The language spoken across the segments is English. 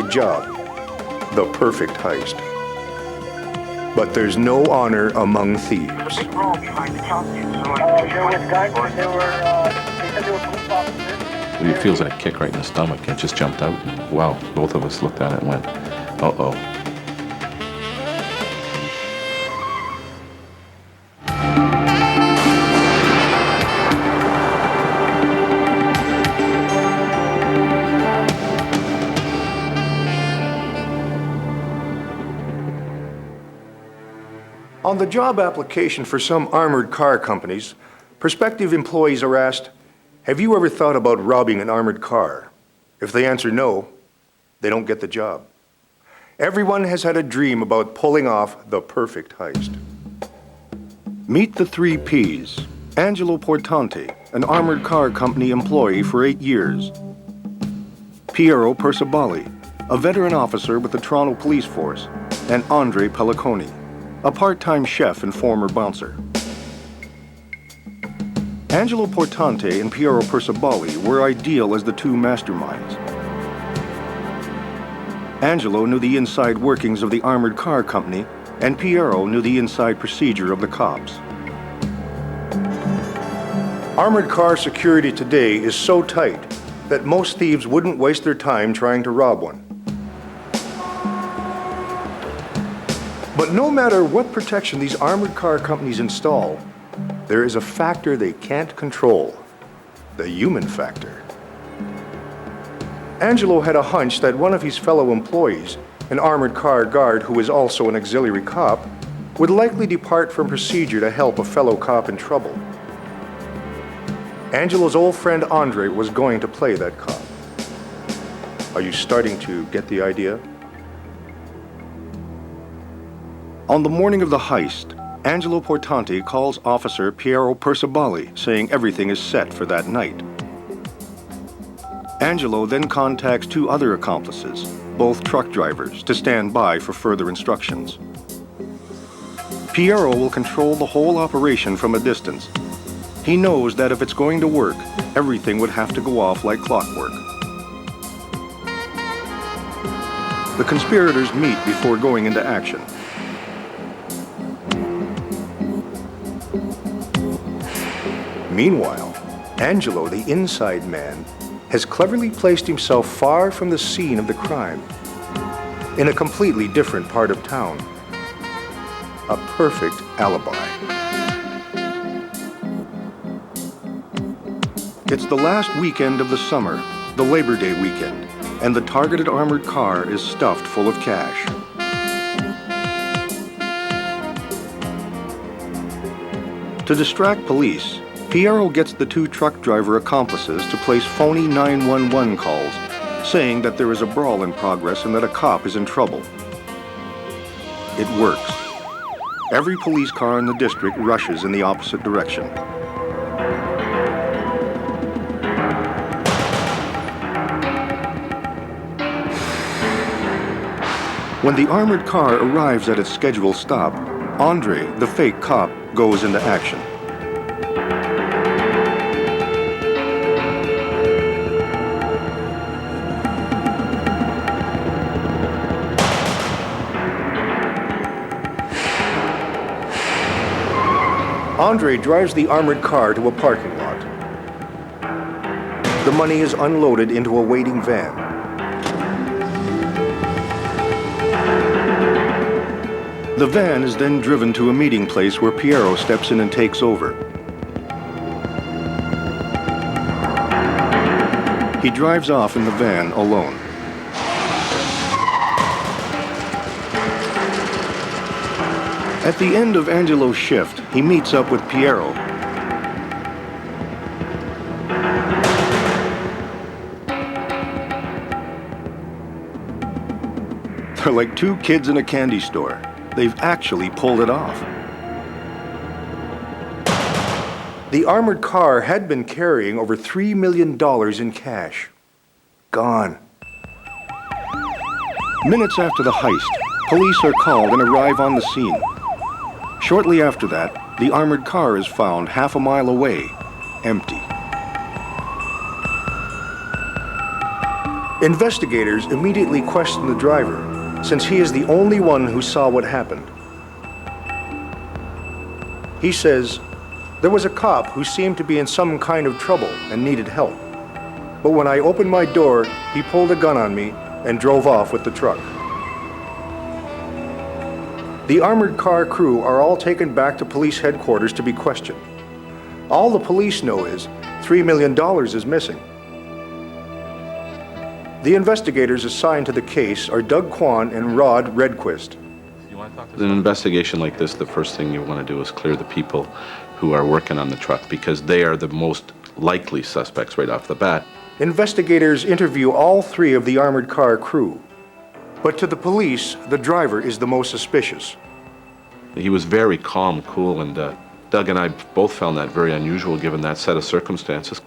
job, the perfect heist. But there's no honor among thieves. There was guns, and they said they were police officers. He feels that kick right in the stomach. It just jumped out. Wow, both of us looked at it and went, uh-oh. On the job application for some armored car companies, prospective employees are asked, "Have you ever thought about robbing an armored car?" If they answer no, they don't get the job. Everyone has had a dream about pulling off the perfect heist. Meet the three Ps. Angelo Portante, an armored car company employee for 8 years. Piero Perciballi, a veteran officer with the Toronto Police Force, and Pelliccione, a part-time chef and former bouncer. Angelo Portante and Piero Perciballi were ideal as the two masterminds. Angelo knew the inside workings of the armored car company, and Piero knew the inside procedure of the cops. Armored car security today is so tight that most thieves wouldn't waste their time trying to rob one. But no matter what protection these armored car companies install, there is a factor they can't control: the human factor. Angelo had a hunch that one of his fellow employees, an armored car guard who is also an auxiliary cop, would likely depart from procedure to help a fellow cop in trouble. Angelo's old friend Andre was going to play that cop. Are you starting to get the idea? On the morning of the heist, Angelo Portante calls Officer Piero Perciballi, saying everything is set for that night. Angelo then contacts 2 other accomplices, both truck drivers, to stand by for further instructions. Piero will control the whole operation from a distance. He knows that if it's going to work, everything would have to go off like clockwork. The conspirators meet before going into action. Meanwhile, Angelo, the inside man, has cleverly placed himself far from the scene of the crime, in a completely different part of town. A perfect alibi. It's the last weekend of the summer, the Labor Day weekend, and the targeted armored car is stuffed full of cash. To distract police, Piero gets the 2 truck driver accomplices to place phony 911 calls, saying that there is a brawl in progress and that a cop is in trouble. It works. Every police car in the district rushes in the opposite direction. When the armored car arrives at its scheduled stop, Andre, the fake cop, goes into action. Andre drives the armored car to a parking lot. The money is unloaded into a waiting van. The van is then driven to a meeting place where Piero steps in and takes over. He drives off in the van alone. At the end of Angelo's shift, he meets up with Piero. They're like 2 kids in a candy store. They've actually pulled it off. The armored car had been carrying over $3 million in cash. Gone. Minutes after the heist, police are called and arrive on the scene. Shortly after that, the armored car is found half a mile away, empty. Investigators immediately question the driver, since he is the only one who saw what happened. He says, "There was a cop who seemed to be in some kind of trouble and needed help. But when I opened my door, he pulled a gun on me and drove off with the truck." The armored car crew are all taken back to police headquarters to be questioned. All the police know is $3 million is missing. The investigators assigned to the case are Doug Quan and Rod Redquist. In an investigation like this, the first thing you want to do is clear the people who are working on the truck, because they are the most likely suspects right off the bat. Investigators interview all three of the armored car crew. But to the police, the driver is the most suspicious. He was very calm, cool, and Doug and I both found that very unusual given that set of circumstances.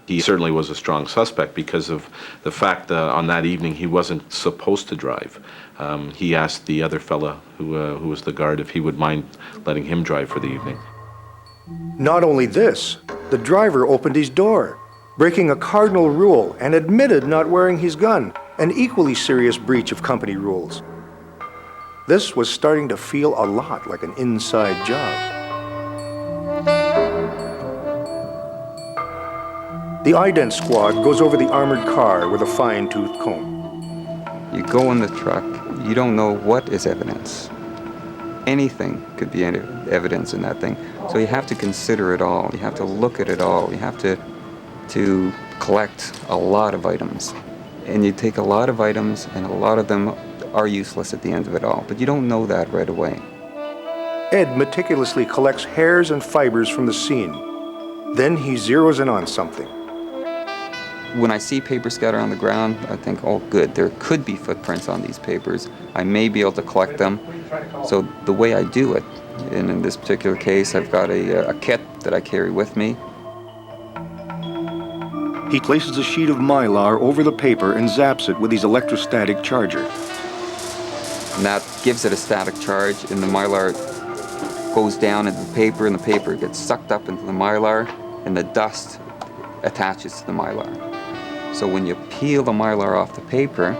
He certainly was a strong suspect because of the fact that on that evening he wasn't supposed to drive. He asked the other fella who was the guard if he would mind letting him drive for the evening. Not only this, the driver opened his door, breaking a cardinal rule, and admitted not wearing his gun, an equally serious breach of company rules. This was starting to feel a lot like an inside job. The ident squad goes over the armored car with a fine-tooth comb. You go in the truck, you don't know what is evidence. Anything could be evidence in that thing. So you have to consider it all. You have to look at it all. You have to collect a lot of items. And you take a lot of items, and a lot of them are useless at the end of it all. But you don't know that right away. Ed meticulously collects hairs and fibers from the scene. Then he zeroes in on something. When I see paper scattered on the ground, I think, oh, good, there could be footprints on these papers. I may be able to collect them. So the way I do it, and in this particular case, I've got a kit that I carry with me. He places a sheet of mylar over the paper and zaps it with his electrostatic charger. And that gives it a static charge, and the mylar goes down into the paper, and the paper gets sucked up into the mylar, and the dust attaches to the mylar. So when you peel the mylar off the paper,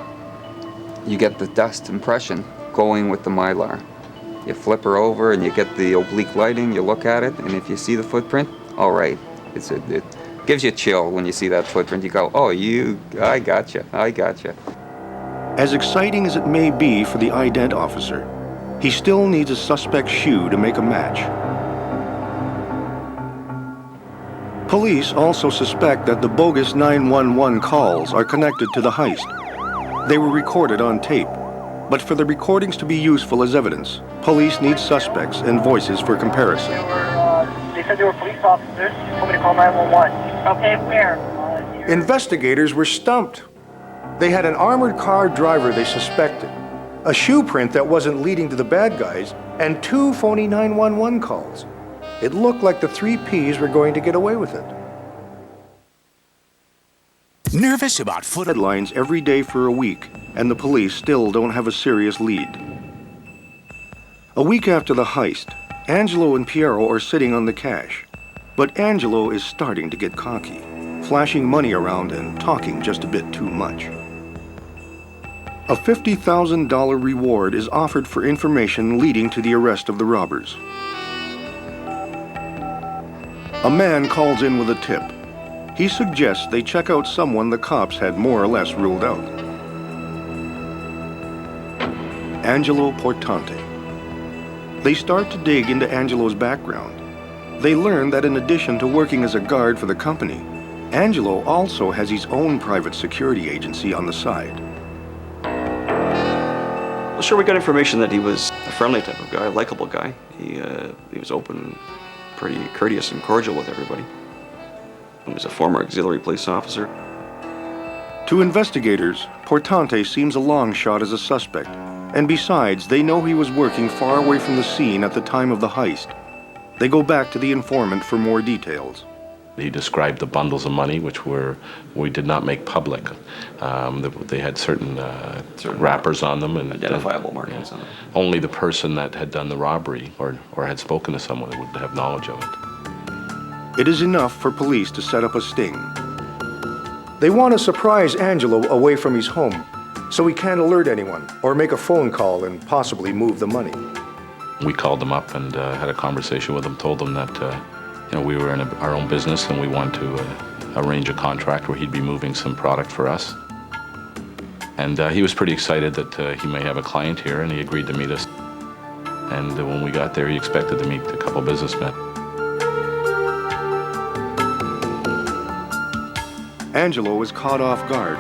you get the dust impression going with the mylar. You flip her over and you get the oblique lighting, you look at it, and if you see the footprint, all right. It gives you a chill when you see that footprint. You go, oh, I gotcha. As exciting as it may be for the ident officer, he still needs a suspect's shoe to make a match. Police also suspect that the bogus 911 calls are connected to the heist. They were recorded on tape, but for the recordings to be useful as evidence, police need suspects and voices for comparison. They said they were police officers. Told me to call 911. Okay, where? Investigators were stumped. They had an armored car driver they suspected, a shoe print that wasn't leading to the bad guys, and 2 phony 911 calls. It looked like the 3 Ps were going to get away with it. Nervous about foot Headlines every day for a week, and the police still don't have a serious lead. A week after the heist, Angelo and Piero are sitting on the cash. But Angelo is starting to get cocky, flashing money around and talking just a bit too much. A $50,000 reward is offered for information leading to the arrest of the robbers. A man calls in with a tip. He suggests they check out someone the cops had more or less ruled out. Angelo Portante. They start to dig into Angelo's background. They learn that in addition to working as a guard for the company, Angelo also has his own private security agency on the side. Well, sure, we got information that he was a friendly type of guy, a likable guy. He was open, pretty courteous and cordial with everybody. He was a former auxiliary police officer. To investigators, Portante seems a long shot as a suspect, and besides, they know he was working far away from the scene at the time of the heist. They go back to the informant for more details. He described the bundles of money, which we did not make public. They had certain wrappers on them, and Identifiable markings on them. Only the person that had done the robbery or had spoken to someone would have knowledge of it. It is enough for police to set up a sting. They want to surprise Angelo away from his home, so he can't alert anyone or make a phone call and possibly move the money. We called them up and had a conversation with them, told them that we were in our own business and we wanted to arrange a contract where he'd be moving some product for us. And he was pretty excited that he may have a client here, and he agreed to meet us. And when we got there, he expected to meet a couple businessmen. Angelo is caught off guard.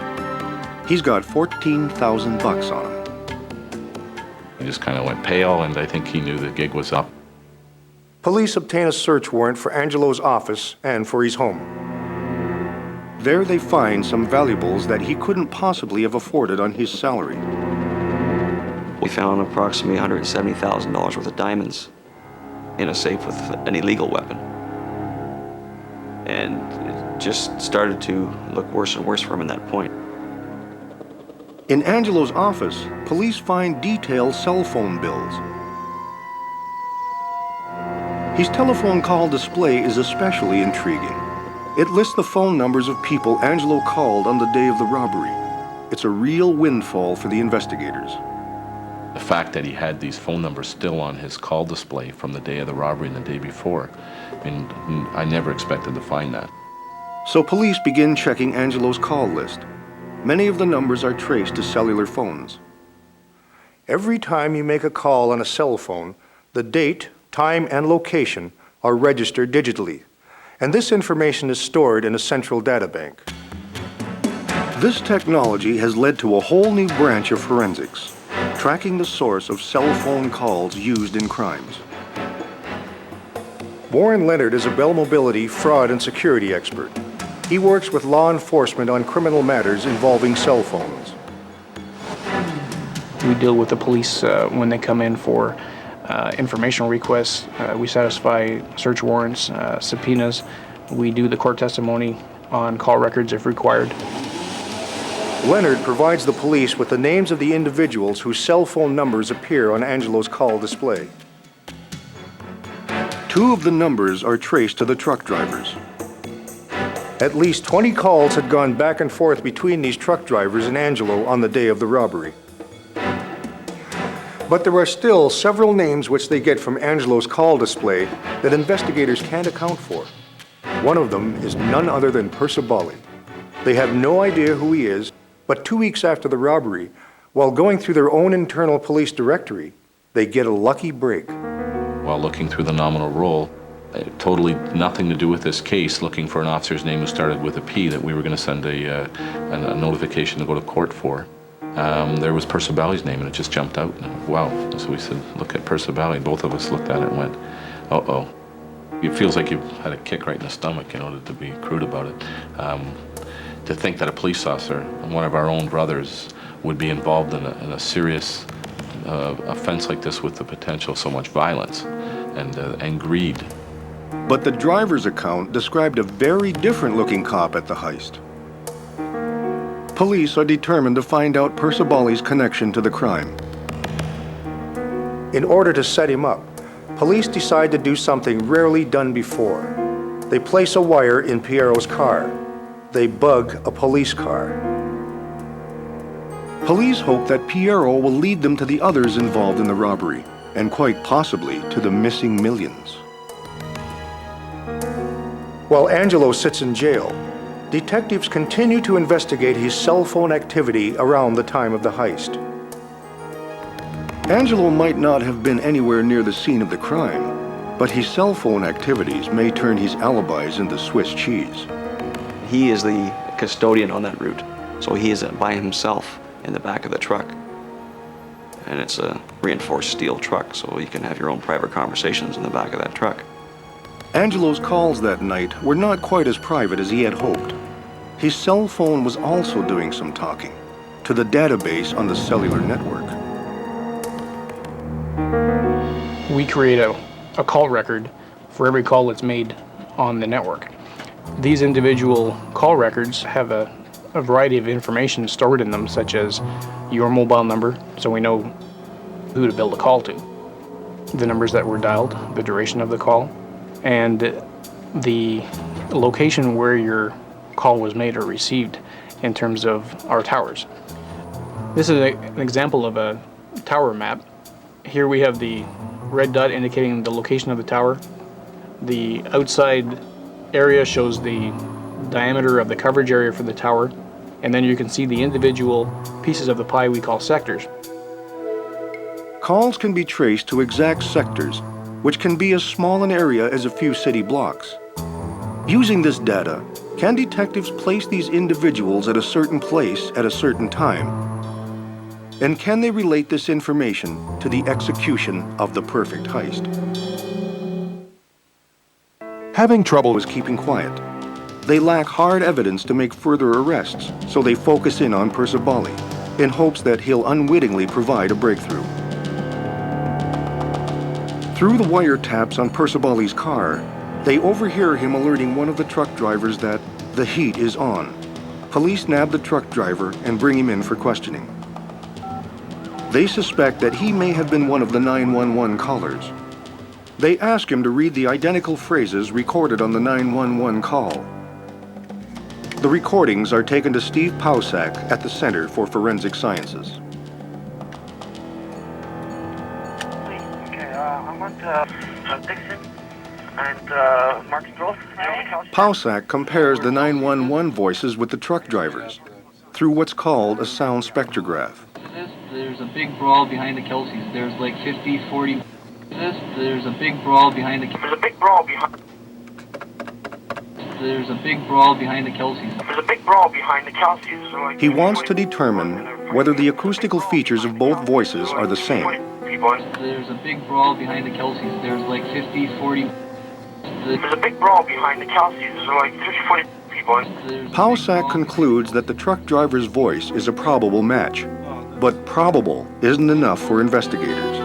He's got $14,000 on him. He just kind of went pale, and I think he knew the gig was up. Police obtain a search warrant for Angelo's office and for his home. There they find some valuables that he couldn't possibly have afforded on his salary. We found approximately $170,000 worth of diamonds in a safe with an illegal weapon. And it just started to look worse and worse for him at that point. In Angelo's office, police find detailed cell phone bills. His telephone call display is especially intriguing. It lists the phone numbers of people Angelo called on the day of the robbery. It's a real windfall for the investigators. The fact that he had these phone numbers still on his call display from the day of the robbery and the day before, I never expected to find that. So police begin checking Angelo's call list. Many of the numbers are traced to cellular phones. Every time you make a call on a cell phone, the date, time, and location are registered digitally, and this information is stored in a central databank. This technology has led to a whole new branch of forensics, tracking the source of cell phone calls used in crimes. Warren Leonhard is a Bell Mobility fraud and security expert. He works with law enforcement on criminal matters involving cell phones. We deal with the police when they come in for informational requests. We satisfy search warrants, subpoenas. We do the court testimony on call records if required. Leonhard provides the police with the names of the individuals whose cell phone numbers appear on Angelo's call display. 2 of the numbers are traced to the truck drivers. At least 20 calls had gone back and forth between these truck drivers and Angelo on the day of the robbery. But there are still several names which they get from Angelo's call display that investigators can't account for. One of them is none other than Perciballi. They have no idea who he is, but 2 weeks after the robbery, while going through their own internal police directory, they get a lucky break. While looking through the nominal roll, totally nothing to do with this case, looking for an officer's name who started with a P that we were going to send a notification to go to court for. There was Perciballi's name, and it just jumped out. And, wow. So we said, look at Perciballi. Both of us looked at it and went, uh-oh. It feels like you've had a kick right in the stomach, to be crude about it. To think that a police officer, one of our own brothers, would be involved in a serious offense like this with the potential of so much violence and greed. But the driver's account described a very different-looking cop at the heist. Police are determined to find out Perciballi's connection to the crime. In order to set him up, police decide to do something rarely done before. They place a wire in Piero's car. They bug a police car. Police hope that Piero will lead them to the others involved in the robbery, and quite possibly to the missing millions. While Angelo sits in jail, detectives continue to investigate his cell phone activity around the time of the heist. Angelo might not have been anywhere near the scene of the crime, but his cell phone activities may turn his alibis into Swiss cheese. He is the custodian on that route, so he is by himself in the back of the truck. And it's a reinforced steel truck, so you can have your own private conversations in the back of that truck. Angelo's calls that night were not quite as private as he had hoped. His cell phone was also doing some talking to the database on the cellular network. We create a call record for every call that's made on the network. These individual call records have a variety of information stored in them, such as your mobile number, so we know who to build a call to, the numbers that were dialed, the duration of the call, and the location where your call was made or received. in terms of our towers. This is an example of a tower map. Here we have the red dot indicating the location of the tower. The outside area shows the diameter of the coverage area for the tower, and then you can see the individual pieces of the pie we call sectors. Calls can be traced to exact sectors, which can be as small an area as a few city blocks. Using this data, can detectives place these individuals at a certain place at a certain time? And can they relate this information to the execution of the perfect heist? Having trouble with keeping quiet. They lack hard evidence to make further arrests, so they focus in on Perciballi in hopes that he'll unwittingly provide a breakthrough. Through the wiretaps on Perciballi's car, they overhear him alerting one of the truck drivers that the heat is on. Police nab the truck driver and bring him in for questioning. They suspect that he may have been one of the 911 callers. They ask him to read the identical phrases recorded on the 911 call. The recordings are taken to Steve Pausak at the Center for Forensic Sciences. Okay, I want Dixon and Martin Grove. Pausak compares the 911 voices with the truck drivers through what's called a sound spectrograph. There's a big brawl behind the Kelseys. There's like 50, 40. There's a big brawl behind the. There's a big brawl behind. There's a big brawl behind the Kelseys. There's a big brawl behind the Kelseys. So He wants to determine whether the acoustical features of both voices are the same. There's a big brawl behind the Kelseys. There's like 50, 40. There's a big brawl behind the Kelseys. So like 50, 40 people. Pausak concludes that the truck driver's voice is a probable match, but probable isn't enough for investigators.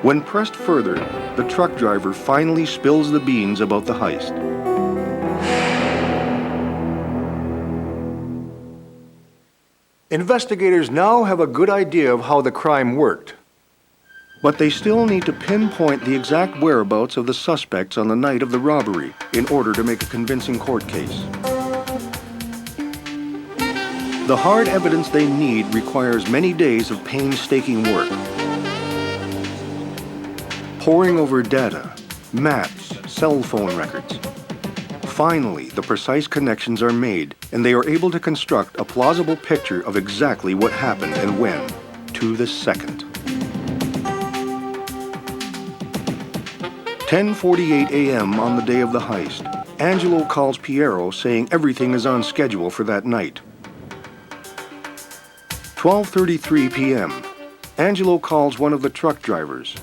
When pressed further, the truck driver finally spills the beans about the heist. Investigators now have a good idea of how the crime worked, but they still need to pinpoint the exact whereabouts of the suspects on the night of the robbery in order to make a convincing court case. The hard evidence they need requires many days of painstaking work. Poring over data, maps, cell phone records. Finally, the precise connections are made, and they are able to construct a plausible picture of exactly what happened and when, to the second. 10:48 a.m. on the day of the heist, Angelo calls Piero saying everything is on schedule for that night. 12:33 p.m., Angelo calls one of the truck drivers.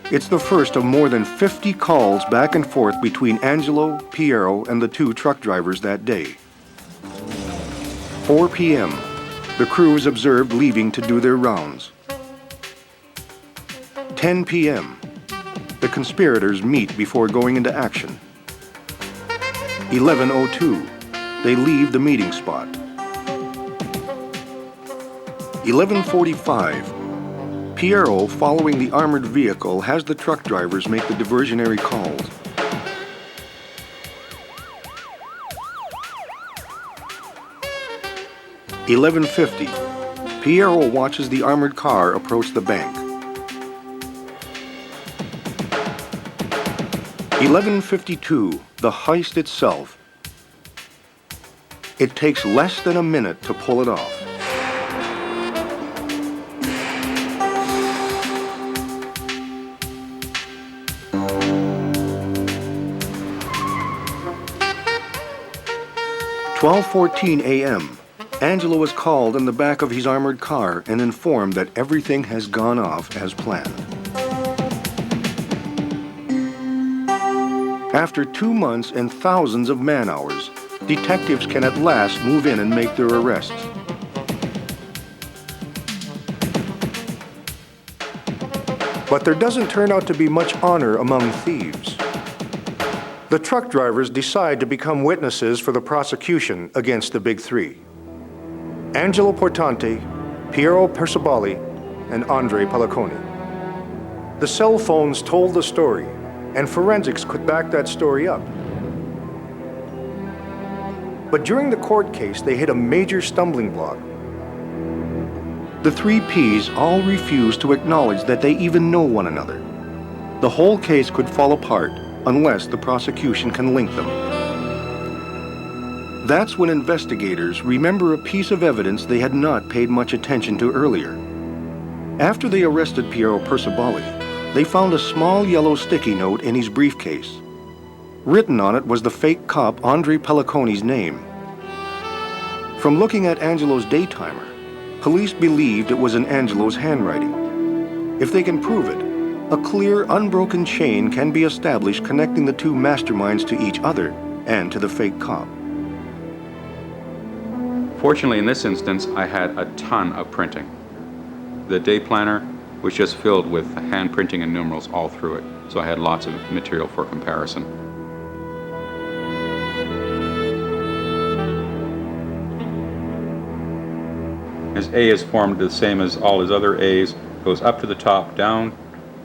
It's the first of more than 50 calls back and forth between Angelo, Piero, and the two truck drivers that day. 4 p.m., the crew is observed leaving to do their rounds. 10 p.m., the conspirators meet before going into action. 11:02, they leave the meeting spot. 11:45, Piero, following the armored vehicle, has the truck drivers make the diversionary calls. $11:50, Piero watches the armored car approach the bank. 11:52, the heist itself. It takes less than a minute to pull it off. $12:14 a.m., Angelo is called in the back of his armored car and informed that everything has gone off as planned. After 2 months and thousands of man-hours, detectives can at last move in and make their arrests. But there doesn't turn out to be much honor among thieves. The truck drivers decide to become witnesses for the prosecution against the Big Three: Angelo Portante, Piero Perciballi, and Andre Pelliccione. The cell phones told the story, and forensics could back that story up. But during the court case, they hit a major stumbling block. The three Ps all refuse to acknowledge that they even know one another. The whole case could fall apart unless the prosecution can link them. That's when investigators remember a piece of evidence they had not paid much attention to earlier. After they arrested Piero Perciballi, they found a small yellow sticky note in his briefcase. Written on it was the fake cop Andre Pelliccione's name. From looking at Angelo's daytimer, police believed it was in Angelo's handwriting. If they can prove it, a clear, unbroken chain can be established connecting the two masterminds to each other and to the fake cop. Fortunately, in this instance, I had a ton of printing. The day planner was just filled with hand printing and numerals all through it, so I had lots of material for comparison. His A is formed the same as all his other A's, goes up to the top, down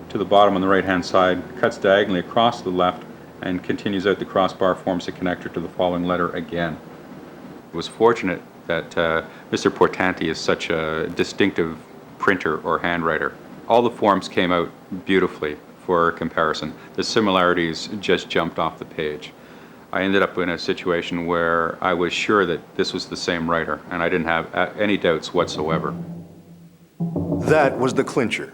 to the bottom on the right-hand side, cuts diagonally across to the left, and continues out the crossbar, forms a connector to the following letter again. It was fortunate that Mr. Portante is such a distinctive printer or handwriter. All the forms came out beautifully for comparison. The similarities just jumped off the page. I ended up in a situation where I was sure that this was the same writer, and I didn't have any doubts whatsoever. That was the clincher.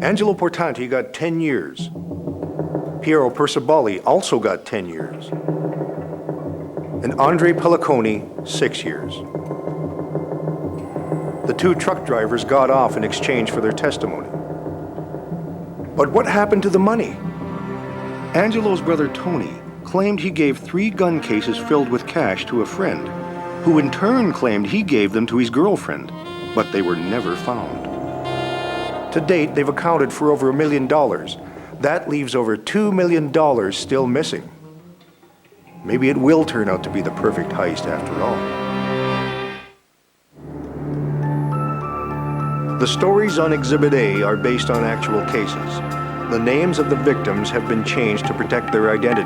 Angelo Portante got 10 years. Piero Perciballi also got 10 years. And Andre Pelliccione, 6 years. The two truck drivers got off in exchange for their testimony. But what happened to the money? Angelo's brother Tony claimed he gave 3 gun cases filled with cash to a friend, who in turn claimed he gave them to his girlfriend, but they were never found. To date, they've accounted for over $1 million. That leaves over $2 million still missing. Maybe it will turn out to be the perfect heist after all. The stories on Exhibit A are based on actual cases. The names of the victims have been changed to protect their identity.